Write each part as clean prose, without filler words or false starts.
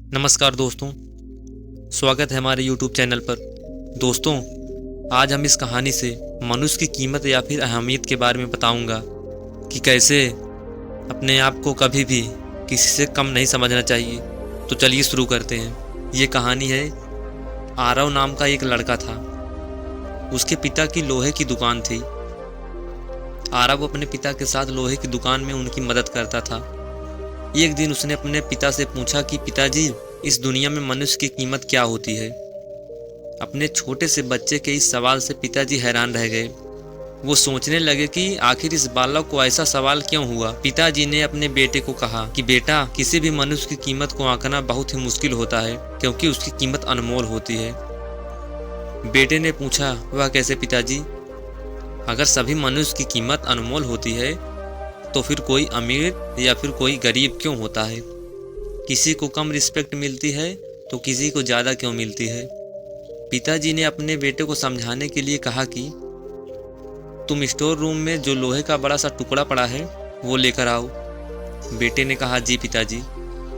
नमस्कार दोस्तों, स्वागत है हमारे YouTube चैनल पर। दोस्तों, आज हम इस कहानी से मनुष्य की कीमत या फिर अहमियत के बारे में बताऊंगा कि कैसे अपने आप को कभी भी किसी से कम नहीं समझना चाहिए। तो चलिए शुरू करते हैं। ये कहानी है, आरव नाम का एक लड़का था। उसके पिता की लोहे की दुकान थी। आरव अपने पिता के साथ लोहे की दुकान में उनकी मदद करता था। एक दिन उसने अपने पिता से पूछा कि पिताजी, इस दुनिया में मनुष्य की कीमत क्या होती है। अपने छोटे से बच्चे के इस सवाल से पिताजी हैरान रह गए। वो सोचने लगे कि आखिर इस बालक को ऐसा सवाल क्यों हुआ। पिताजी ने अपने बेटे को कहा कि बेटा, किसी भी मनुष्य की कीमत को आंकना बहुत ही मुश्किल होता है, क्योंकि उसकी कीमत अनमोल होती है। बेटे ने पूछा, वह कैसे पिताजी? अगर सभी मनुष्य की कीमत अनमोल होती है तो फिर कोई अमीर या फिर कोई गरीब क्यों होता है? किसी को कम रिस्पेक्ट मिलती है तो किसी को ज़्यादा क्यों मिलती है? पिताजी ने अपने बेटे को समझाने के लिए कहा कि तुम स्टोर रूम में जो लोहे का बड़ा सा टुकड़ा पड़ा है वो लेकर आओ। बेटे ने कहा, जी पिताजी।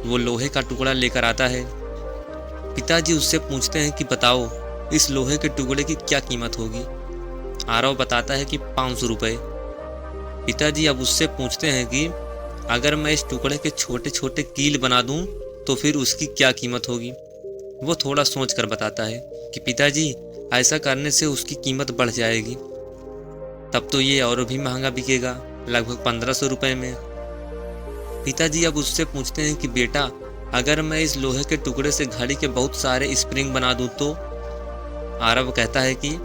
वो लोहे का टुकड़ा लेकर आता है। पिताजी उससे पूछते हैं कि बताओ, इस लोहे के टुकड़े की क्या कीमत होगी? आरव बताता है कि 500 रुपये। पिताजी अब उससे पूछते हैं कि अगर मैं इस टुकड़े के छोटे छोटे कील बना दूं तो फिर उसकी क्या कीमत होगी? वो थोड़ा सोच कर बताता है कि पिताजी, ऐसा करने से उसकी कीमत बढ़ जाएगी। तब तो ये और भी महंगा बिकेगा, लगभग 1500 रुपये में। पिताजी अब उससे पूछते हैं कि बेटा, अगर मैं इस लोहे के टुकड़े से घड़ी के बहुत सारे स्प्रिंग बना दूं तो? आरव कहता है कि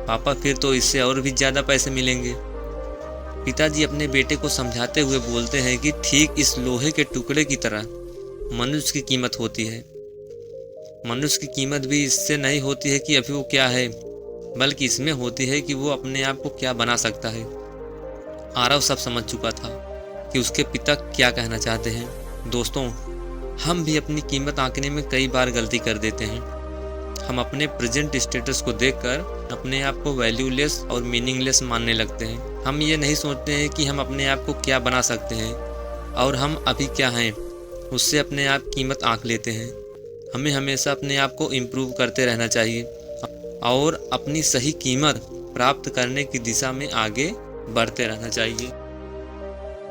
पापा, फिर तो इससे और भी ज़्यादा पैसे मिलेंगे। पिताजी अपने बेटे को समझाते हुए बोलते हैं कि ठीक इस लोहे के टुकड़े की तरह मनुष्य की कीमत होती है। मनुष्य की कीमत भी इससे नहीं होती है कि अभी वो क्या है, बल्कि इसमें होती है कि वो अपने आप को क्या बना सकता है। आरव सब समझ चुका था कि उसके पिता क्या कहना चाहते हैं। दोस्तों, हम भी अपनी कीमत आंकने में कई बार गलती कर देते हैं। हम अपने प्रेजेंट स्टेटस को देखकर अपने आप को वैल्यूलेस और मीनिंगलेस मानने लगते हैं। हम ये नहीं सोचते हैं कि हम अपने आप को क्या बना सकते हैं और हम अभी क्या हैं, उससे अपने आप कीमत आंक लेते हैं। हमें हमेशा अपने आप को इम्प्रूव करते रहना चाहिए और अपनी सही कीमत प्राप्त करने की दिशा में आगे बढ़ते रहना चाहिए।